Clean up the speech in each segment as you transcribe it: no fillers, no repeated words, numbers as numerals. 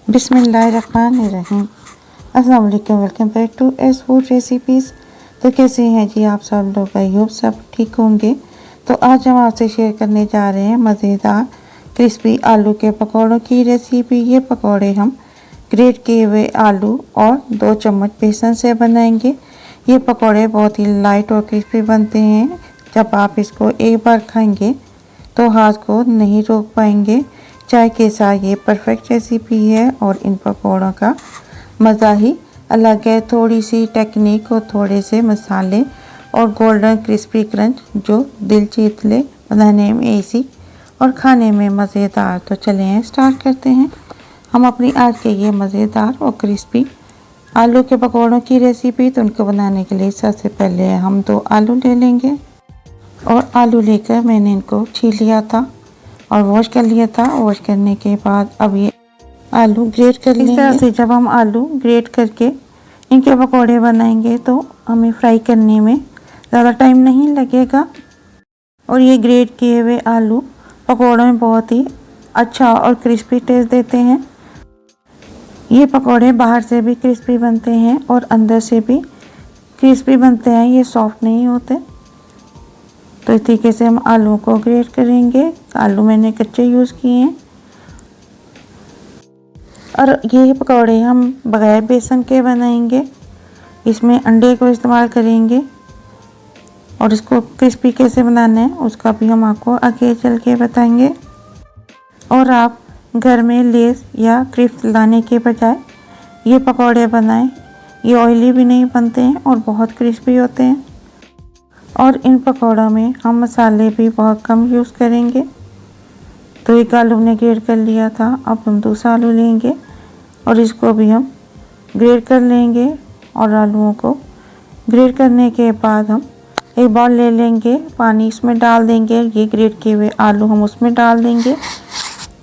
बिस्मिल्लाहिर्रहमानिर्रहीम। अस्सलाम वालेकुम, welcome back to S food recipes. तो कैसे हैं जी आप सब लोग? आई होप सब ठीक होंगे। तो आज हम आपसे शेयर करने जा रहे हैं मज़ेदार क्रिस्पी आलू के पकौड़ों की रेसिपी। ये पकौड़े हम ग्रेट किए हुए आलू और 2 चम्मच बेसन से बनाएंगे। ये पकौड़े बहुत ही लाइट और क्रिस्पी बनते हैं। जब आप इसको एक बार खाएंगे तो हाथ को नहीं रोक पाएंगे। चाय के साथ ये परफेक्ट रेसिपी है और इन पकौड़ों का मज़ा ही अलग है। थोड़ी सी टेक्निक और थोड़े से मसाले और गोल्डन क्रिस्पी क्रंच जो दिल जीत ले, बनाने में इजी और खाने में मज़ेदार। तो चले हैं स्टार्ट करते हैं हम अपनी आज के ये मज़ेदार और क्रिस्पी आलू के पकौड़ों की रेसिपी। तो उनको बनाने के लिए सबसे पहले हम 2 आलू ले लेंगे और आलू लेकर मैंने इनको छील लिया था और वॉश कर लिया था। वॉश करने के बाद अब ये आलू ग्रेट कर लेंगे। इस तरह से जब हम आलू ग्रेट करके इनके पकौड़े बनाएंगे तो हमें फ्राई करने में ज़्यादा टाइम नहीं लगेगा और ये ग्रेट किए हुए आलू पकौड़ों में बहुत ही अच्छा और क्रिस्पी टेस्ट देते हैं। ये पकौड़े बाहर से भी क्रिस्पी बनते हैं और अंदर से भी क्रिस्पी बनते हैं, ये सॉफ्ट नहीं होते। तो इस तरीके से हम आलू को ग्रेट करेंगे। आलू मैंने कच्चे यूज़ किए हैं और ये पकौड़े हम बगैर बेसन के बनाएंगे। इसमें अंडे को इस्तेमाल करेंगे और इसको क्रिस्पी कैसे बनाना है उसका भी हम आपको आगे चल के बताएंगे। और आप घर में लेस या क्रिस्प लाने के बजाय ये पकौड़े बनाएं। ये ऑयली भी नहीं बनते हैं और बहुत क्रिस्पी होते हैं। और इन पकौड़ों में हम मसाले भी बहुत कम यूज़ करेंगे। तो एक आलू ने ग्रेट कर लिया था, अब हम दूसरा आलू लेंगे और इसको भी हम ग्रेट कर लेंगे। और आलूओं को ग्रेट करने के बाद हम एक बाउल ले लेंगे, पानी इसमें डाल देंगे। ये ग्रेट किए हुए आलू हम उसमें डाल देंगे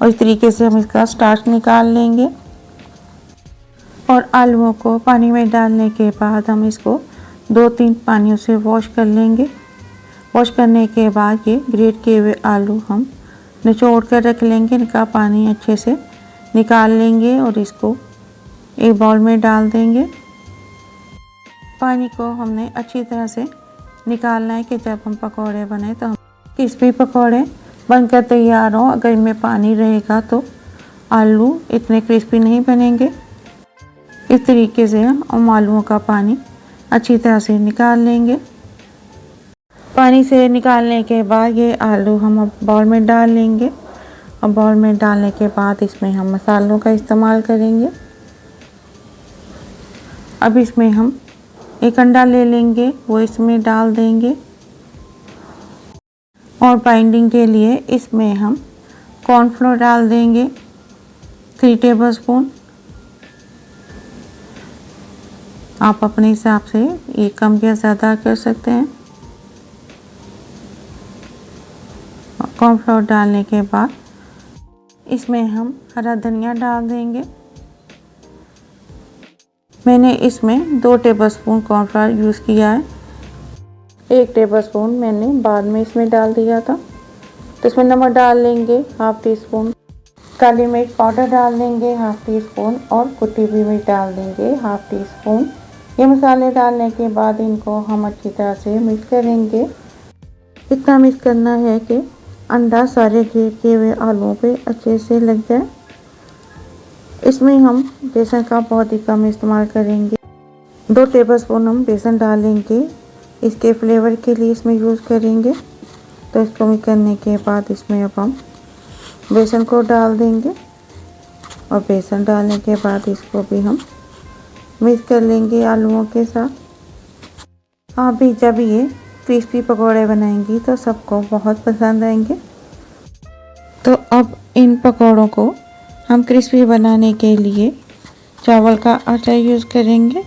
और इस तरीके से हम इसका स्टार्च निकाल लेंगे। और आलूओं को पानी में डालने के बाद हम इसको 2-3 पानियों से वॉश कर लेंगे। वॉश करने के बाद ये ग्रेट किए हुए आलू हम निचोड़ कर रख लेंगे। इनका पानी अच्छे से निकाल लेंगे और इसको एक बाउल में डाल देंगे। पानी को हमने अच्छी तरह से निकालना है कि जब हम पकौड़े बनाएं तो हम क्रिस्पी पकौड़े बनकर तैयार हों। अगर इनमें पानी रहेगा तो आलू इतने क्रिस्पी नहीं बनेंगे। इस तरीके से हम आलूओं का पानी अच्छी तरह से निकाल लेंगे। पानी से निकालने के बाद ये आलू हम अब बाउल में डाल लेंगे और बाउल में डालने के बाद इसमें हम मसालों का इस्तेमाल करेंगे। अब इसमें हम एक अंडा ले लेंगे, वो इसमें डाल देंगे और बाइंडिंग के लिए इसमें हम कॉर्नफ्लोर डाल देंगे 3 टेबलस्पून। आप अपने हिसाब से ये कम या ज़्यादा कर सकते हैं। कॉर्नफ्लोर डालने के बाद इसमें हम हरा धनिया डाल देंगे। मैंने इसमें 2 टेबलस्पून कॉर्नफ्लोर यूज़ किया है। 1 टेबलस्पून मैंने बाद में इसमें डाल दिया था। तो इसमें नमक डाल लेंगे 1/2 टीस्पून, काली मिर्च पाउडर डाल देंगे 1/2 टीस्पून और कुटी हुई मिर्च डाल देंगे 1/2 टीस्पून। ये मसाले डालने के बाद इनको हम अच्छी तरह से मिक्स करेंगे। इतना मिक्स करना है कि अंडा सारे ग्रेट किए हुए आलूओं पे अच्छे से लग जाए। इसमें हम बेसन का बहुत ही कम इस्तेमाल करेंगे। 2 टेबलस्पून हम बेसन डालेंगे, इसके फ्लेवर के लिए इसमें यूज़ करेंगे। तो इसको मिक्स करने के बाद इसमें अब हम बेसन को डाल देंगे और बेसन डालने के बाद इसको भी हम मिक्स कर लेंगे आलूओं के साथ। आप भी जब ये क्रिस्पी पकौड़े बनाएंगी तो सबको बहुत पसंद आएंगे। तो अब इन पकौड़ों को हम क्रिस्पी बनाने के लिए चावल का आटा यूज़ करेंगे।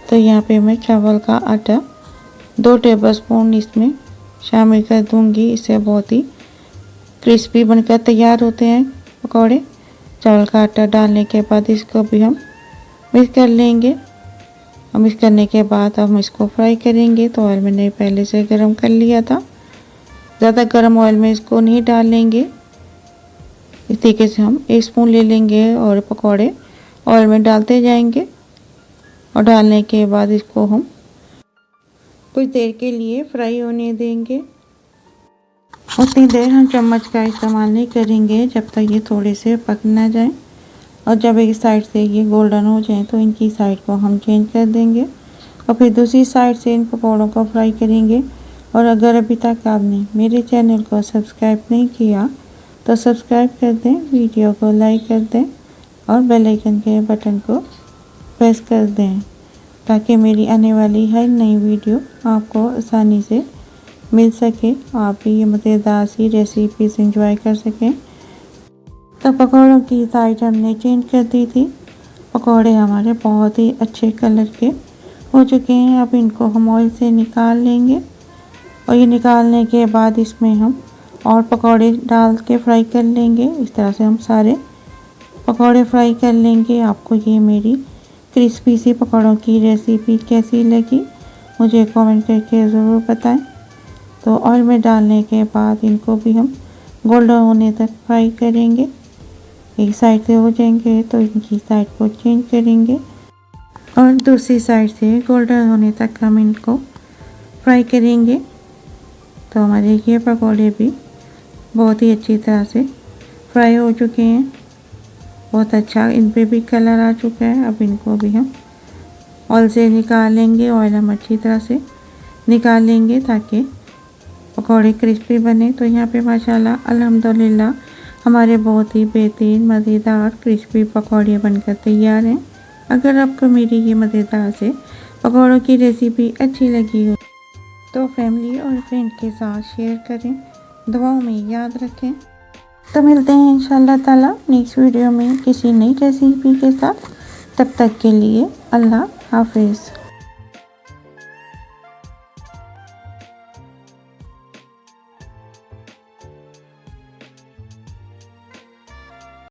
तो यहाँ पे मैं चावल का आटा 2 टेबलस्पून इसमें शामिल कर दूंगी। इससे बहुत ही क्रिस्पी बनकर तैयार होते हैं पकौड़े। चावल का आटा डालने के बाद इसको भी हम मिक्स कर लेंगे। और मिक्स करने के बाद हम इसको फ्राई करेंगे। तो ऑयल मैंने पहले से गर्म कर लिया था, ज़्यादा गर्म ऑयल में इसको नहीं डालेंगे। इस तरीके से हम 1 स्पून ले लेंगे और पकौड़े ऑयल में डालते जाएंगे और डालने के बाद इसको हम कुछ देर के लिए फ्राई होने देंगे। उतनी देर हम चम्मच का इस्तेमाल नहीं करेंगे जब तक ये थोड़े से पक ना जाए, और जब एक साइड से ये गोल्डन हो जाए तो इनकी साइड को हम चेंज कर देंगे और फिर दूसरी साइड से इन पकौड़ों को फ्राई करेंगे। और अगर अभी तक आपने मेरे चैनल को सब्सक्राइब नहीं किया तो सब्सक्राइब कर दें, वीडियो को लाइक कर दें और बेल आइकन के बटन को प्रेस कर दें ताकि मेरी आने वाली हर नई वीडियो आपको आसानी से मिल सके, आप भी ये मज़ेदार सी रेसिपीज एंजॉय कर सकें। तो पकौड़ों की साइड हमने चेंज कर दी थी। पकौड़े हमारे बहुत ही अच्छे कलर के हो चुके हैं। अब इनको हम ऑयल से निकाल लेंगे और ये निकालने के बाद इसमें हम और पकौड़े डाल के फ्राई कर लेंगे। इस तरह से हम सारे पकौड़े फ्राई कर लेंगे। आपको ये मेरी क्रिस्पी सी पकौड़ों की रेसिपी कैसी लगी मुझे कमेंट करके ज़रूर बताएं। तो ऑयल में डालने के बाद इनको भी हम गोल्डन होने तक फ्राई करेंगे। एक साइड से हो जाएंगे तो इनकी साइड को चेंज करेंगे और दूसरी साइड से गोल्डन होने तक हम इनको फ्राई करेंगे। तो हमारे ये पकौड़े भी बहुत ही अच्छी तरह से फ्राई हो चुके हैं। बहुत अच्छा इन पे भी कलर आ चुका है। अब इनको भी हम ऑयल से निकाल लेंगे। ऑयल हम अच्छी तरह से निकाल लेंगे ताकि पकौड़े क्रिस्पी बने। तो यहाँ पे माशाल्लाह अल्हम्दुलिल्लाह हमारे बहुत ही बेहतरीन मज़ेदार क्रिस्पी पकौड़े बनकर तैयार हैं। अगर आपको मेरी ये मज़ेदार से पकौड़ों की रेसिपी अच्छी लगी हो तो फैमिली और फ्रेंड के साथ शेयर करें, दुआओं में याद रखें। तो मिलते हैं इंशाल्लाह ताला नेक्स्ट वीडियो में किसी नई रेसिपी के साथ। तब तक के लिए अल्लाह हाफिज़।